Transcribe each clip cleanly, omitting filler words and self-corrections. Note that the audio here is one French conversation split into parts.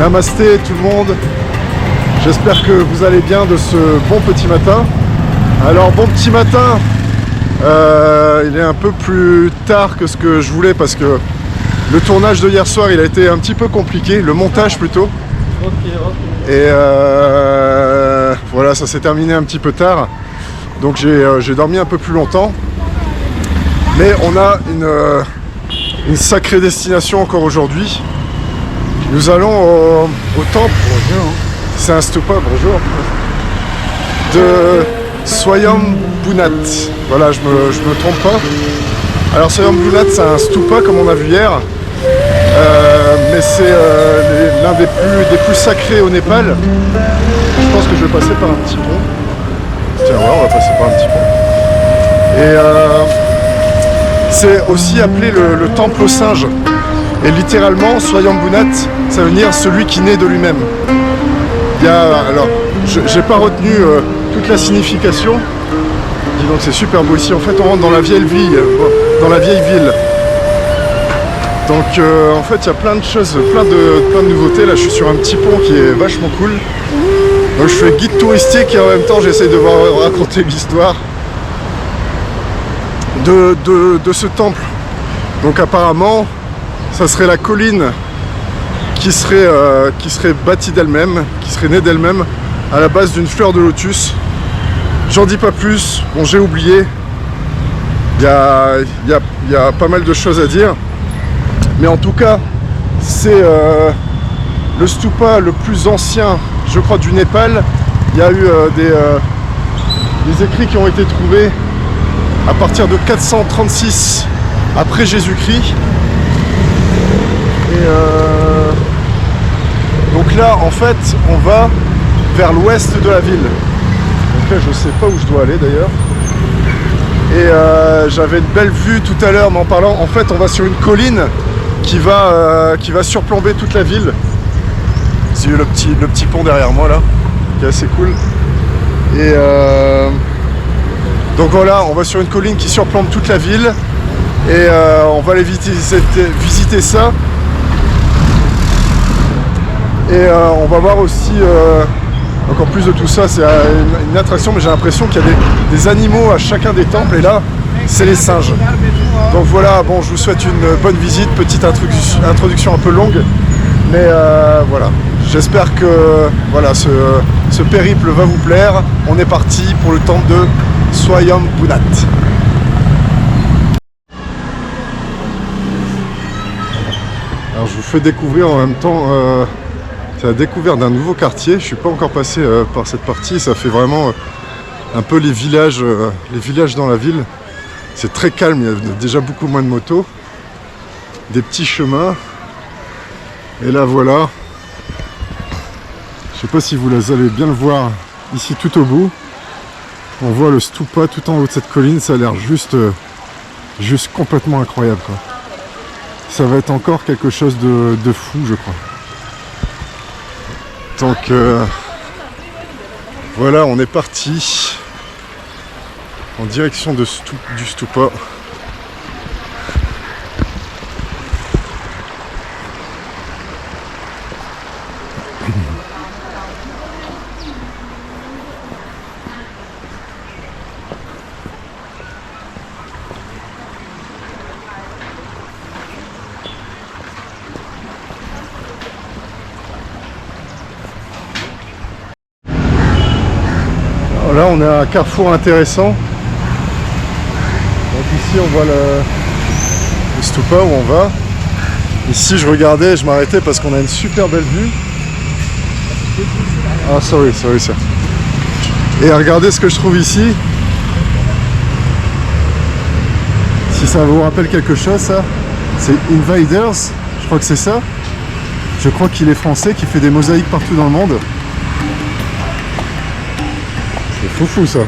Namasté tout le monde, j'espère que vous allez bien de ce bon petit matin. Alors bon petit matin, il est un peu plus tard que ce que je voulais parce que le tournage de hier soir il a été un petit peu compliqué, le montage plutôt. Et voilà, ça s'est terminé un petit peu tard, donc j'ai dormi un peu plus longtemps. Mais on a une sacrée destination encore aujourd'hui. Nous allons au temple, c'est un stupa, bonjour, de Swayambhunath. Voilà, je me trompe pas. Alors Swayambhunath, c'est un stupa comme on a vu hier, mais c'est l'un des plus sacrés au Népal. Je pense que je vais passer par un petit pont. Tiens, ouais, on va passer par un petit pont. Et c'est aussi appelé le temple aux singes. Et littéralement, Swayambhunath, ça veut dire celui qui naît de lui-même. Alors, j'ai pas retenu toute la signification. Dis donc, c'est super beau ici. En fait, on rentre dans la vieille ville. Donc, en fait, il y a plein de choses, plein de nouveautés. Là, je suis sur un petit pont qui est vachement cool. Donc, je fais guide touristique et en même temps, j'essaie de raconter l'histoire de ce temple. Donc, apparemment, ça serait la colline qui serait bâtie d'elle-même, qui serait née d'elle-même à la base d'une fleur de lotus. J'en dis pas plus, bon j'ai oublié, il y a pas mal de choses à dire, mais en tout cas c'est le stupa le plus ancien, je crois, du Népal. Il y a eu des écrits qui ont été trouvés à partir de 436 après Jésus-Christ. Et donc là, en fait, on va vers l'ouest de la ville. Donc là, je sais pas où je dois aller d'ailleurs. Et j'avais une belle vue tout à l'heure, m'en parlant. En fait, on va sur une colline qui va surplomber toute la ville. C'est le petit pont derrière moi là, qui est assez cool. Et donc voilà, on va sur une colline qui surplombe toute la ville. Et on va aller visiter ça. Et on va voir aussi encore plus de tout ça. C'est une attraction, mais j'ai l'impression qu'il y a des animaux à chacun des temples. Et là, c'est les singes. Donc voilà, bon, je vous souhaite une bonne visite. Petite introduction un peu longue. Mais voilà, j'espère que voilà, ce périple va vous plaire. On est parti pour le temple de Swayambhunath. Alors je vous fais découvrir en même temps c'est la découverte d'un nouveau quartier. Je suis pas encore passé par cette partie. Ça fait vraiment un peu les villages dans la ville. C'est très calme, il y a déjà beaucoup moins de motos. Des petits chemins. Et là voilà. Je sais pas si vous allez bien le voir ici tout au bout. On voit le stupa tout en haut de cette colline. Ça a l'air juste complètement incroyable, quoi. Ça va être encore quelque chose de fou, je crois. Donc voilà, on est parti en direction du stupa. Là on est à un carrefour intéressant. Donc ici on voit le stupa où on va. Ici je regardais, je m'arrêtais parce qu'on a une super belle vue. Ah sorry sir. Et regardez ce que je trouve ici. Si ça vous rappelle quelque chose, ça, c'est Invaders, je crois que c'est ça. Je crois qu'il est français, qui fait des mosaïques partout dans le monde. C'est fou ça.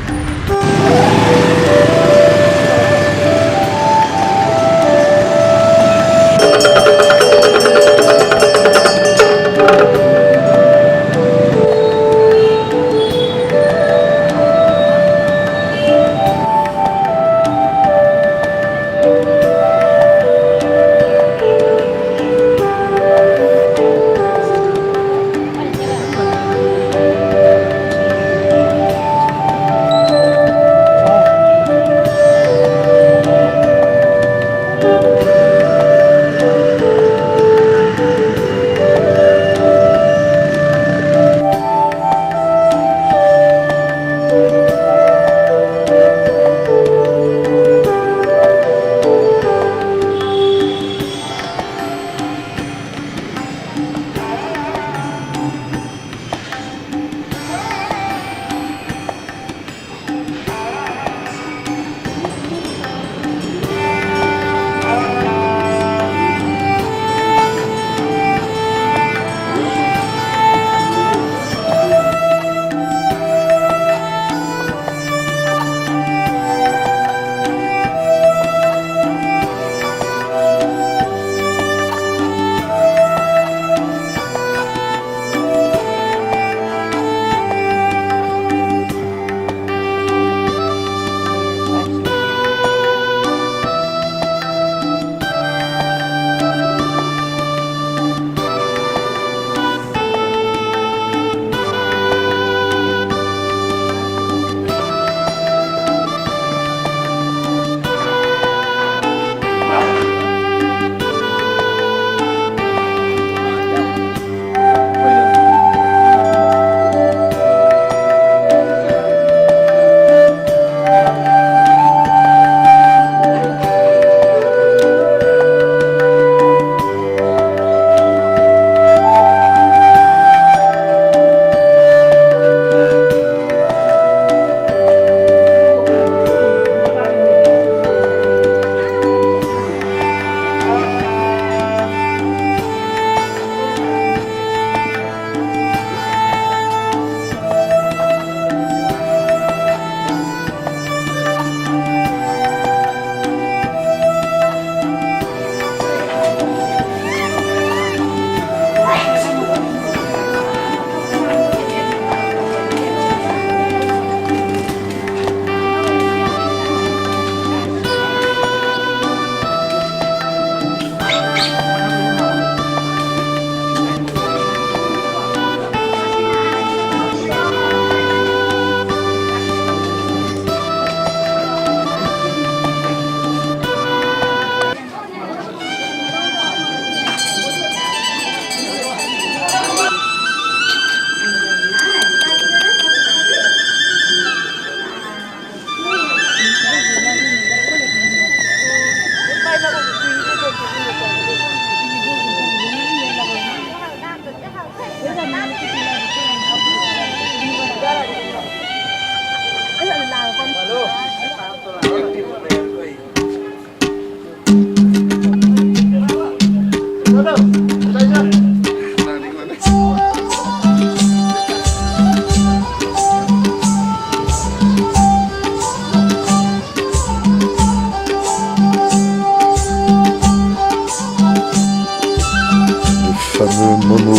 Momo.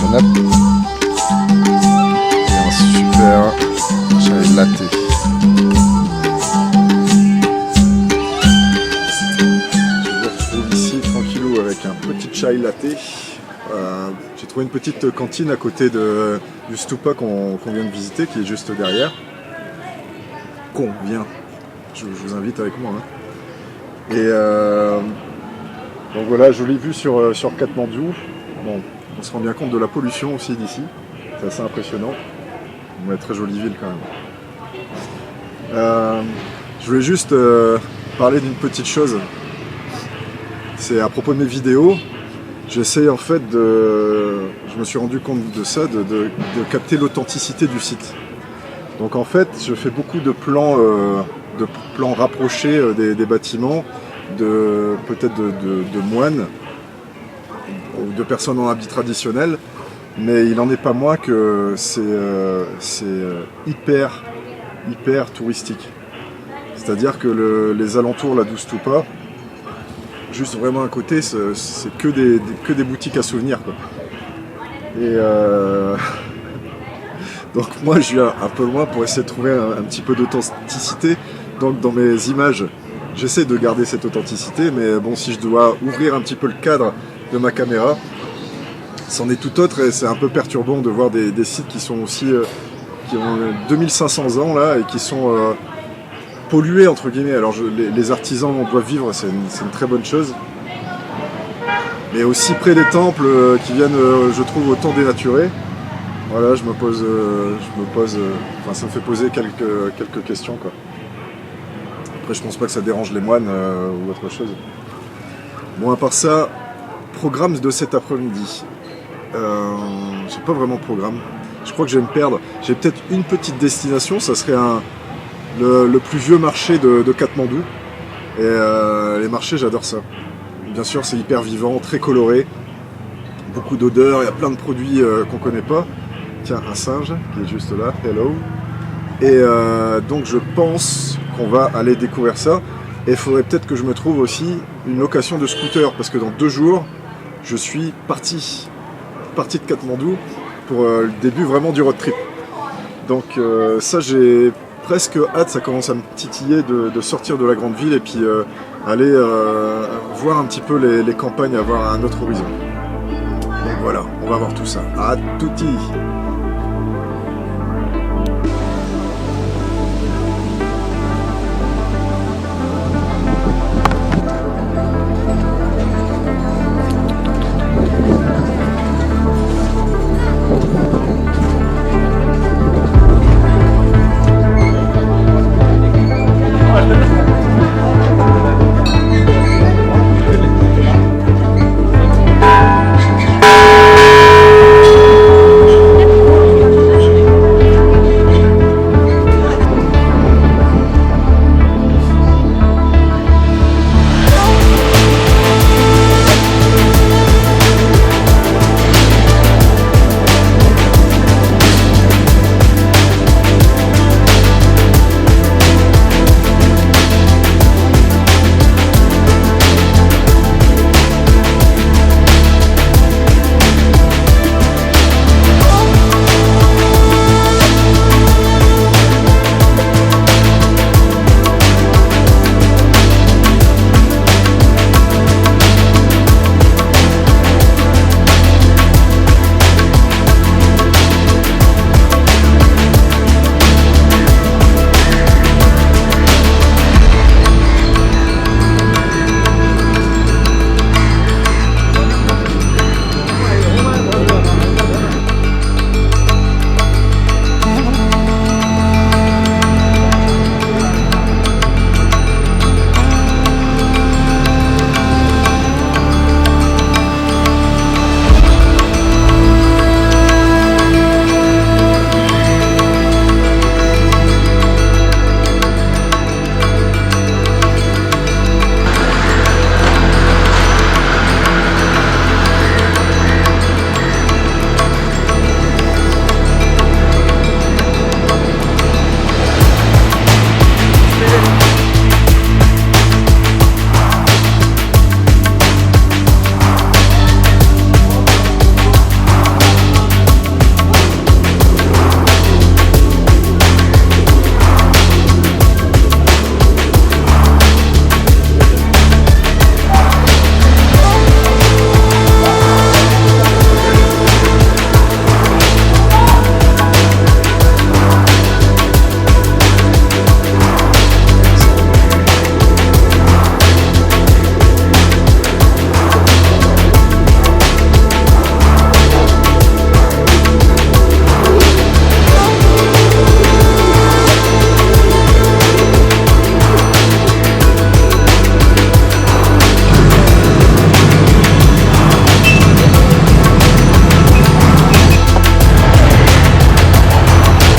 On a un super chai latte. Je vous retrouve ici tranquillou avec un petit chai latte. J'ai trouvé une petite cantine à côté du stupa qu'on vient de visiter, qui est juste derrière. Je vous invite avec moi. Hein. Et donc voilà, jolie vue sur Katmandou. Bon, on se rend bien compte de la pollution aussi d'ici. C'est assez impressionnant. Mais très jolie ville quand même. Je voulais juste parler d'une petite chose. C'est à propos de mes vidéos. J'essaie en fait je me suis rendu compte de ça, de capter l'authenticité du site. Donc en fait, je fais beaucoup de plans rapprochés des bâtiments, peut-être de moines ou de personnes en habit traditionnel, mais il n'en est pas moins que c'est hyper touristique. C'est-à-dire que les alentours, la d'Oustupa, juste vraiment à côté, c'est que des boutiques à souvenirs, quoi. Et donc moi je viens un peu loin pour essayer de trouver un petit peu d'authenticité. Donc dans mes images, j'essaie de garder cette authenticité, mais bon, si je dois ouvrir un petit peu le cadre de ma caméra, c'en est tout autre et c'est un peu perturbant de voir des sites qui sont aussi qui ont 2500 ans là et qui sont pollués entre guillemets. Alors les artisans doivent vivre, c'est une très bonne chose. Mais aussi près des temples qui viennent, je trouve, autant dénaturés. Voilà, je me pose, enfin, ça me fait poser quelques questions, quoi. Après, je pense pas que ça dérange les moines ou autre chose. Bon, à part ça, programme de cet après-midi. J'ai pas vraiment de programme. Je crois que je vais me perdre. J'ai peut-être une petite destination, ça serait le plus vieux marché de Katmandou. Et les marchés, j'adore ça. Bien sûr, c'est hyper vivant, très coloré, beaucoup d'odeurs, il y a plein de produits qu'on connaît pas. Tiens, un singe qui est juste là, hello. Et donc je pense qu'on va aller découvrir ça. Et il faudrait peut-être que je me trouve aussi une location de scooter, parce que dans 2 jours, je suis parti de Katmandou pour le début vraiment du road trip. Donc ça, j'ai presque hâte, ça commence à me titiller de sortir de la grande ville et puis aller voir un petit peu les campagnes, avoir un autre horizon. Donc voilà, on va voir tout ça. À tutti!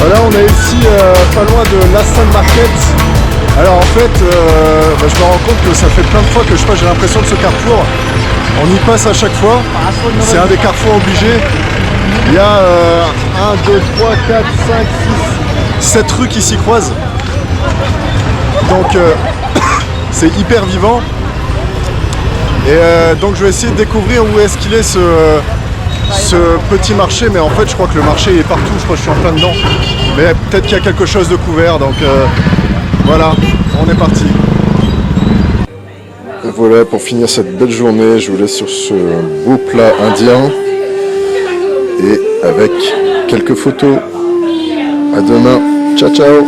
Voilà, on est ici pas loin de l'Aston Market. Alors en fait, je me rends compte que ça fait plein de fois que je passe, j'ai l'impression de ce carrefour. On y passe à chaque fois. C'est un des carrefours obligés. Il y a 1, 2, 3, 4, 5, 6, 7 rues qui s'y croisent. Donc c'est hyper vivant. Et donc je vais essayer de découvrir où est-ce qu'il est ce petit marché. Mais en fait je crois que le marché est partout, je crois que je suis en plein dedans. Mais peut-être qu'il y a quelque chose de couvert. Donc voilà, on est parti. Et voilà, pour finir cette belle journée, je vous laisse sur ce beau plat indien. Et avec quelques photos. À demain. Ciao ciao.